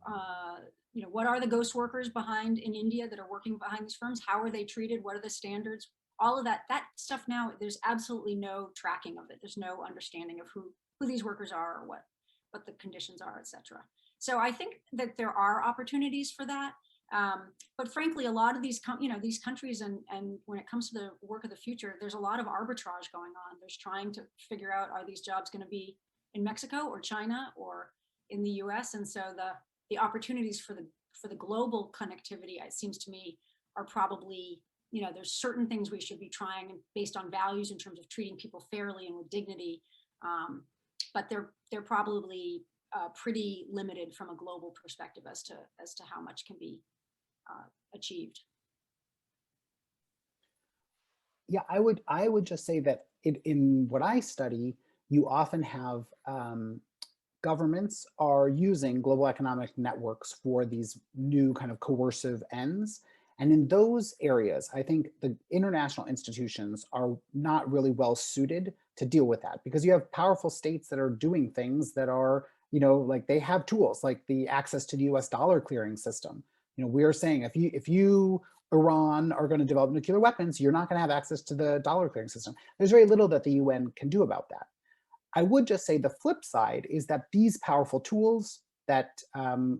what are the ghost workers behind in India that are working behind these firms? How are they treated? What are the standards? All of that stuff now, there's absolutely no tracking of it. There's no understanding of who these workers are, or what the conditions are, et cetera. So I think that there are opportunities for that. But frankly, a lot of these, these countries, and when it comes to the work of the future, there's a lot of arbitrage going on. There's trying to figure out, are these jobs going to be in Mexico or China or in the US? And so the opportunities for the global connectivity, it seems to me, are probably, there's certain things we should be trying based on values in terms of treating people fairly and with dignity. But they're probably pretty limited from a global perspective as to how much can be achieved. Yeah, I would just say that in what I study, you often have governments are using global economic networks for these new kind of coercive ends. And in those areas, I think the international institutions are not really well suited to deal with that, because you have powerful states that are doing things that are, like they have tools like the access to the US dollar clearing system. We're saying if you Iran are going to develop nuclear weapons, you're not going to have access to the dollar clearing system. There's very little that the UN can do about that. I would just say the flip side is that these powerful tools that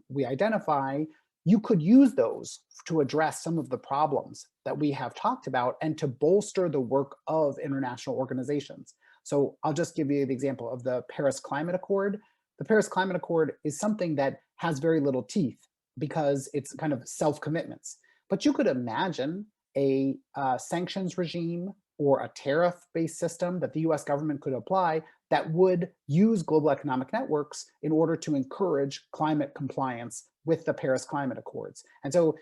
we identify, you could use those to address some of the problems that we have talked about and to bolster the work of international organizations. So I'll just give you the example of the Paris Climate Accord. the Paris Climate Accord is something that has very little teeth because it's kind of self-commitments. But you could imagine a sanctions regime or a tariff-based system that the US government could apply that would use global economic networks in order to encourage climate compliance with the Paris Climate Accords. And so,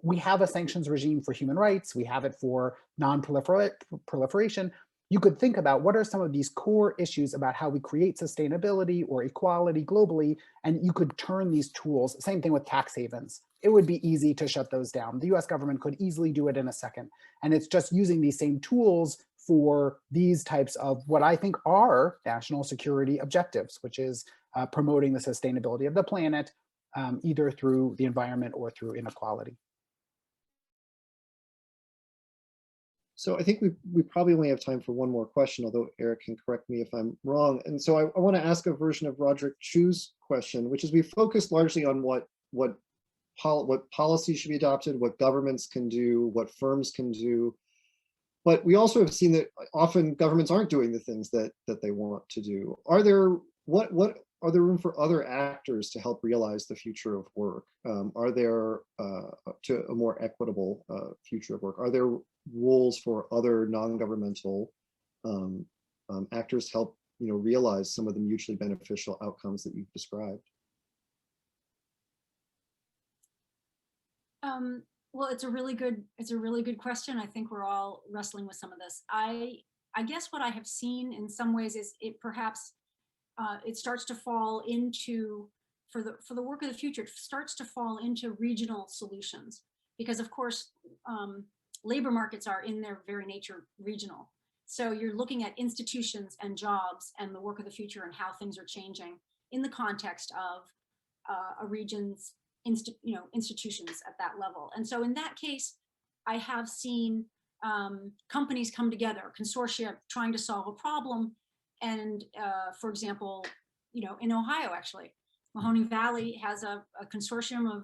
we have a sanctions regime for human rights, we have it for non-proliferation. You could think about what are some of these core issues about how we create sustainability or equality globally, and you could turn these tools, same thing with tax havens. It would be easy to shut those down. The US government could easily do it in a second. And it's just using these same tools for these types of what I think are national security objectives, which is promoting the sustainability of the planet, either through the environment or through inequality. So I think we probably only have time for one more question, although Eric can correct me if I'm wrong. And so I want to ask a version of Roderick Chu's question, which is we focused largely on what policies should be adopted, what governments can do, what firms can do. But we also have seen that often governments aren't doing the things that they want to do. Are there room for other actors to help realize the future of work? Are there to a more equitable future of work? Are there rules for other non-governmental actors to help realize some of the mutually beneficial outcomes that you've described? Well, it's a really good question. I think we're all wrestling with some of this. I guess what I have seen in some ways is it perhaps it starts to fall into, for the work of the future, it starts to fall into regional solutions, because of course labor markets are in their very nature regional. So you're looking at institutions and jobs and the work of the future and how things are changing in the context of a region's institutions at that level. And so in that case, I have seen companies come together, consortia trying to solve a problem. And for example, in Ohio, actually, Mahoney Valley has a consortium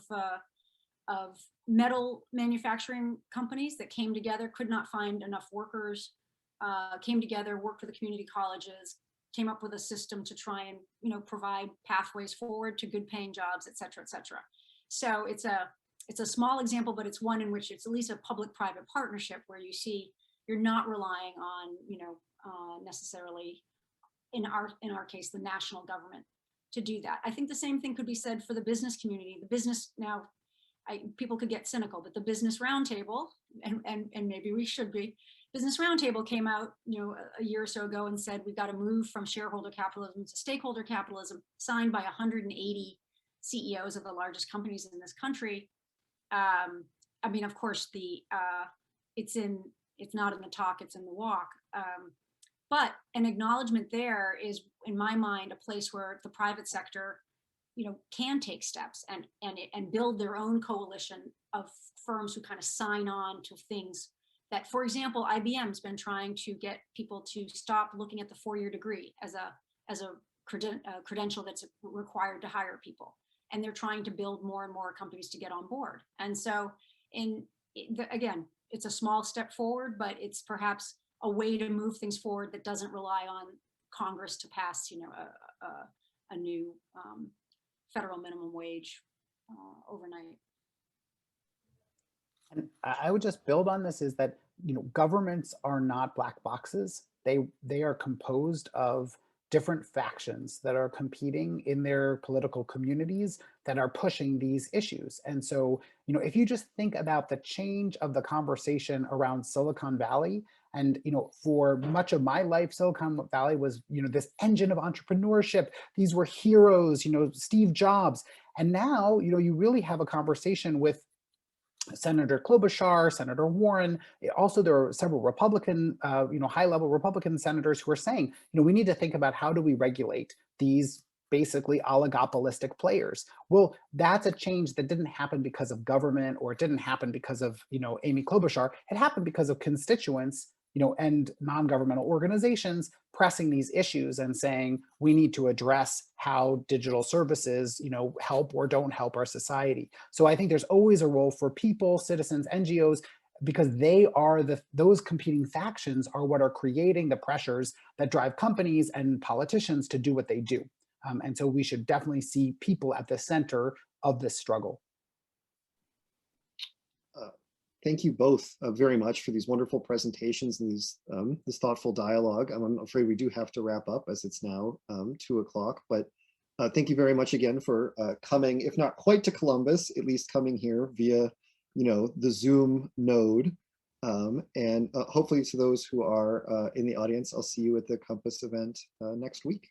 of metal manufacturing companies that came together, could not find enough workers, came together, worked with the community colleges, came up with a system to try and provide pathways forward to good paying jobs, et cetera, et cetera. So it's a small example, but it's one in which it's at least a public-private partnership where you see you're not relying on necessarily, in our case, the national government to do that. I think the same thing could be said for the business community. The business now, people could get cynical, but the Business Roundtable, and maybe we should be, Business Roundtable came out a year or so ago and said we've got to move from shareholder capitalism to stakeholder capitalism, signed by 180 CEOs of the largest companies in this country. I mean, of course, it's not in the talk, it's in the walk. But an acknowledgement there is, in my mind, a place where the private sector, can take steps and build their own coalition of firms who kind of sign on to things that, for example, IBM's been trying to get people to stop looking at the four-year degree as a credential that's required to hire people. And they're trying to build more and more companies to get on board. And so, again, it's a small step forward, but it's perhaps a way to move things forward that doesn't rely on Congress to pass, a new federal minimum wage overnight. And I would just build on this is that, governments are not black boxes. They are composed of different factions that are competing in their political communities that are pushing these issues. And so, if you just think about the change of the conversation around Silicon Valley, and, for much of my life, Silicon Valley was, this engine of entrepreneurship. These were heroes, Steve Jobs. And now, you really have a conversation with Senator Klobuchar, Senator Warren. Also, there are several Republican, high-level Republican senators who are saying, we need to think about how do we regulate these basically oligopolistic players. Well, that's a change that didn't happen because of government, or it didn't happen because of, Amy Klobuchar. It happened because of constituents, and non-governmental organizations pressing these issues and saying, we need to address how digital services, help or don't help our society. So I think there's always a role for people, citizens, NGOs, because they are those competing factions are what are creating the pressures that drive companies and politicians to do what they do. And so we should definitely see people at the center of this struggle. Thank you both very much for these wonderful presentations and this thoughtful dialogue. I'm afraid we do have to wrap up as it's now 2 o'clock, but thank you very much again for coming, if not quite to Columbus, at least coming here via, the Zoom node. And hopefully to those who are in the audience, I'll see you at the COMPAS event next week.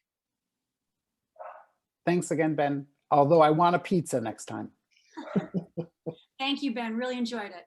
Thanks again, Ben. Although I want a pizza next time. Thank you, Ben. Really enjoyed it.